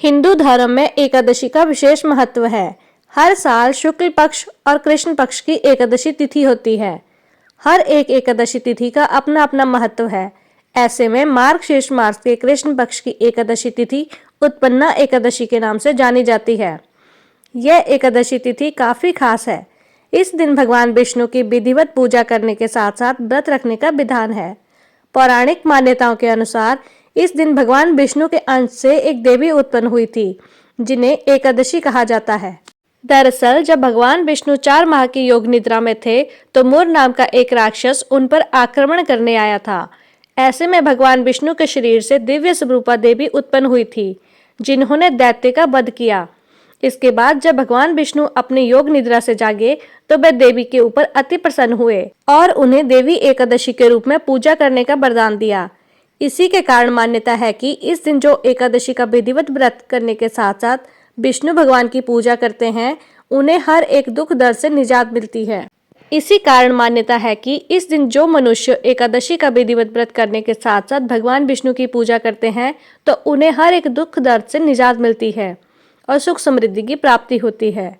हिंदू धर्म में एकादशी का विशेष महत्व है। हर साल शुक्ल पक्ष और कृष्ण पक्ष की एकादशी तिथि होती है। हर एक एकादशी तिथि का अपना अपना महत्व है। ऐसे में मार्गशीर्ष मास के कृष्ण पक्ष की एकादशी तिथि उत्पन्ना एकादशी के नाम से जानी जाती है। यह एकादशी तिथि काफी खास है। इस दिन भगवान विष्णु की विधिवत पूजा करने के साथ साथ व्रत रखने का विधान है। पौराणिक मान्यताओं के अनुसार इस दिन भगवान विष्णु के अंश से एक देवी उत्पन्न हुई थी, जिन्हें एकादशी कहा जाता है। दरअसल जब भगवान विष्णु 4 माह की योग निद्रा में थे तो मुर नाम का एक राक्षस उन पर आक्रमण करने आया था। ऐसे में भगवान विष्णु के शरीर से दिव्य स्वरूपा देवी उत्पन्न हुई थी, जिन्होंने दैत्य का वध किया। इसके बाद जब भगवान विष्णु अपने योग निद्रा से जागे तो वे देवी के ऊपर अति प्रसन्न हुए और उन्हें देवी एकादशी के रूप में पूजा करने का वरदान दिया। इसी के कारण मान्यता है कि इस दिन जो एकादशी का विधिवत व्रत करने के साथ साथ विष्णु भगवान की पूजा करते हैं, उन्हें हर एक दुख दर्द से निजात मिलती है। इसी कारण मान्यता है कि इस दिन जो मनुष्य एकादशी का विधिवत व्रत करने के साथ साथ भगवान विष्णु की पूजा करते हैं तो उन्हें हर एक दुख दर्द से निजात मिलती है और सुख समृद्धि की प्राप्ति होती है।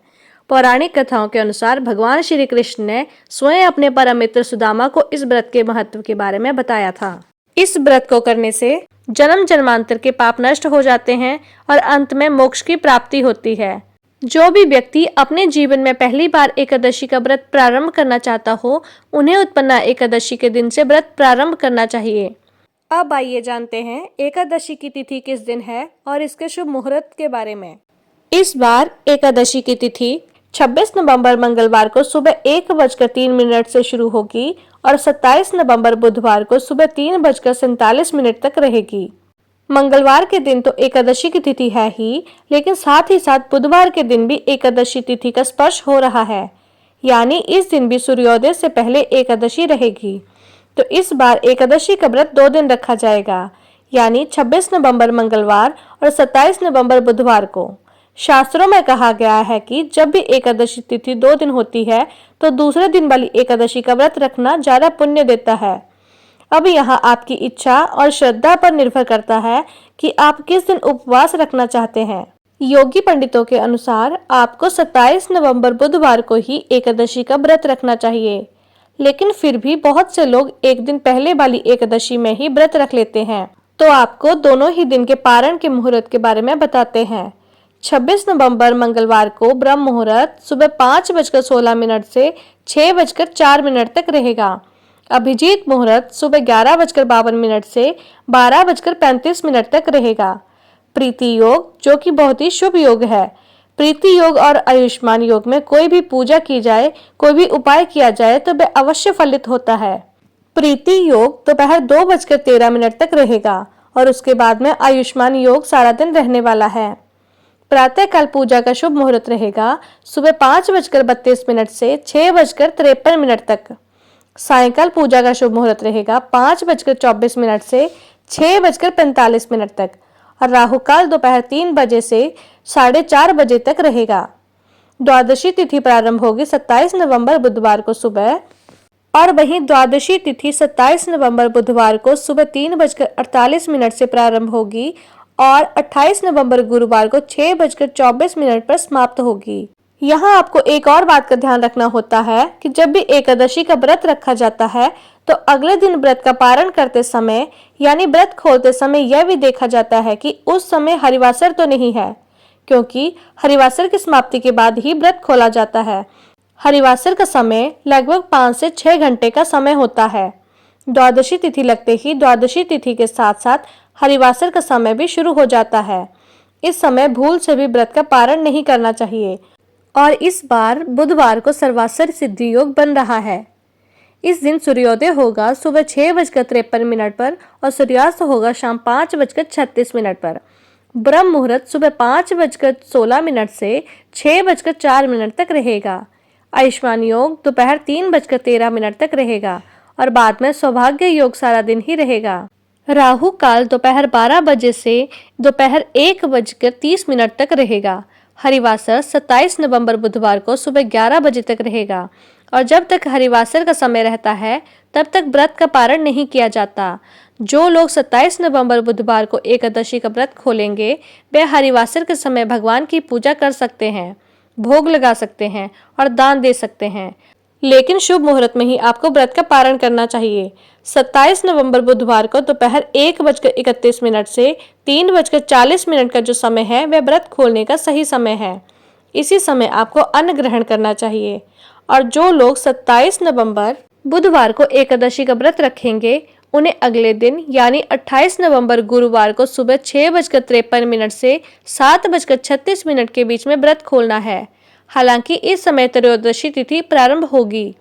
पौराणिक कथाओं के अनुसार भगवान श्री कृष्ण ने स्वयं अपने परम मित्र सुदामा को इस व्रत के महत्व के बारे में बताया था। इस व्रत को करने से जन्म जन्मांतर के पाप नष्ट हो जाते हैं और अंत में मोक्ष की प्राप्ति होती है। जो भी व्यक्ति अपने जीवन में पहली बार एकादशी का व्रत प्रारंभ करना चाहता हो, उन्हें उत्पन्ना एकादशी के दिन से व्रत प्रारंभ करना चाहिए। अब आइए जानते हैं एकादशी की तिथि किस दिन है और इसके शुभ मुहूर्त के बारे में। इस बार एकादशी की तिथि 26 नवंबर मंगलवार को सुबह 1:03 से शुरू होगी और 27 नवंबर बुधवार को सुबह 3:47 तक रहेगी। मंगलवार के दिन तो एकादशी की तिथि है ही, लेकिन साथ ही साथ बुधवार के दिन भी एकादशी तिथि का स्पर्श हो रहा है, यानी इस दिन भी सूर्योदय से पहले एकादशी रहेगी। तो इस बार एकादशी का व्रत 2 दिन रखा जाएगा, यानी 26 नवंबर मंगलवार और 27 नवंबर बुधवार को। शास्त्रों में कहा गया है कि जब भी एकादशी तिथि 2 दिन होती है तो दूसरे दिन वाली एकादशी का व्रत रखना ज्यादा पुण्य देता है। अब यहाँ आपकी इच्छा और श्रद्धा पर निर्भर करता है कि आप किस दिन उपवास रखना चाहते हैं। योगी पंडितों के अनुसार आपको 27 नवंबर बुधवार को ही एकादशी का व्रत रखना चाहिए, लेकिन फिर भी बहुत से लोग एक दिन पहले वाली एकादशी में ही व्रत रख लेते हैं। तो आपको दोनों ही दिन के पारण के मुहूर्त के बारे में बताते हैं। 26 नवंबर मंगलवार को ब्रह्म मुहूर्त सुबह 5:16 से 6:04 तक रहेगा। अभिजीत मुहूर्त सुबह 11:52 से 12:35 तक रहेगा। प्रीति योग, जो कि बहुत ही शुभ योग है। प्रीति योग और आयुष्मान योग में कोई भी पूजा की जाए, कोई भी उपाय किया जाए तो वह अवश्य फलित होता है। प्रीति योग दोपहर 2:13 तक रहेगा और उसके बाद में आयुष्मान योग सारा दिन रहने वाला है। प्रातः काल पूजा का शुभ मुहूर्त रहेगा सुबह 5:32 से 6:53 तक। सायंकाल पूजा का शुभ मुहूर्त रहेगा 5:24 से 6:45 तक और राहु काल दोपहर 3 बजे से 4:30 बजे तक रहेगा। द्वादशी तिथि प्रारंभ होगी 27 नवंबर बुधवार को सुबह, और वहीं द्वादशी तिथि 27 नवंबर बुधवार को सुबह 3:48 से प्रारंभ होगी और 28 नवंबर गुरुवार को 6:24 पर समाप्त होगी। यहाँ आपको एक और बात का ध्यान रखना होता है कि जब भी एकादशी का व्रत रखा जाता है तो अगले दिन व्रत का पारण करते समय यानी व्रत खोलते समय यह भी देखा जाता है कि उस समय हरिवासर तो नहीं है, क्योंकि हरिवासर की समाप्ति के बाद ही व्रत खोला जाता है। हरिवासर का समय लगभग 5 से 6 घंटे का समय होता है। द्वादशी तिथि लगते ही द्वादशी तिथि के साथ साथ हरिवासर का समय भी शुरू हो जाता है। इस समय भूल से भी व्रत का पारण नहीं करना चाहिए और इस बार बुधवार को सर्वासर सिद्धि योग बन रहा है। इस दिन सूर्योदय होगा सुबह 6:53 पर और सूर्यास्त होगा शाम 5:36 पर। ब्रह्म मुहूर्त सुबह 5:16 से 6:04 तक रहेगा। आयुष्मान योग दोपहर 3:13 तक रहेगा और बाद में सौभाग्य योग सारा दिन ही रहेगा। राहु काल दोपहर 12 बजे से दोपहर 1:30 तक रहेगा। हरिवासर 27 नवंबर बुधवार को सुबह 11 बजे तक रहेगा और जब तक हरिवासर का समय रहता है तब तक व्रत का पारण नहीं किया जाता। जो लोग 27 नवंबर बुधवार को एकादशी का व्रत खोलेंगे वे हरिवासर के समय भगवान की पूजा कर सकते हैं, भोग लगा सकते हैं और दान दे सकते हैं, लेकिन शुभ मुहूर्त में ही आपको व्रत का पारण करना चाहिए। 27 नवंबर बुधवार को दोपहर 1:31 से 3:40 का जो समय है वह व्रत खोलने का सही समय है। इसी समय आपको अन्न ग्रहण करना चाहिए। और जो लोग 27 नवंबर बुधवार को एकादशी का व्रत रखेंगे उन्हें अगले दिन यानी 28 नवंबर गुरुवार को सुबह 6:53 से 7:36 के बीच में व्रत खोलना है। हालांकि इस समय त्रयोदशी तिथि प्रारंभ होगी,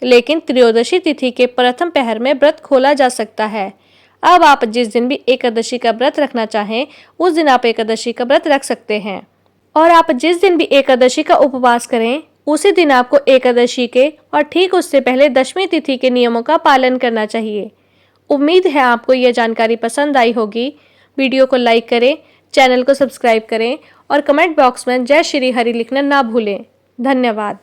लेकिन त्रयोदशी तिथि के प्रथम पहर में व्रत खोला जा सकता है। अब आप जिस दिन भी एकादशी का व्रत रखना चाहें उस दिन आप एकादशी का व्रत रख सकते हैं। और आप जिस दिन भी एकादशी का उपवास करें उसी दिन आपको एकादशी के और ठीक उससे पहले दशमी तिथि के नियमों का पालन करना चाहिए। उम्मीद है आपको यह जानकारी पसंद आई होगी। वीडियो को लाइक करें, चैनल को सब्सक्राइब करें और कमेंट बॉक्स में जय श्री हरि लिखना ना भूलें। धन्यवाद।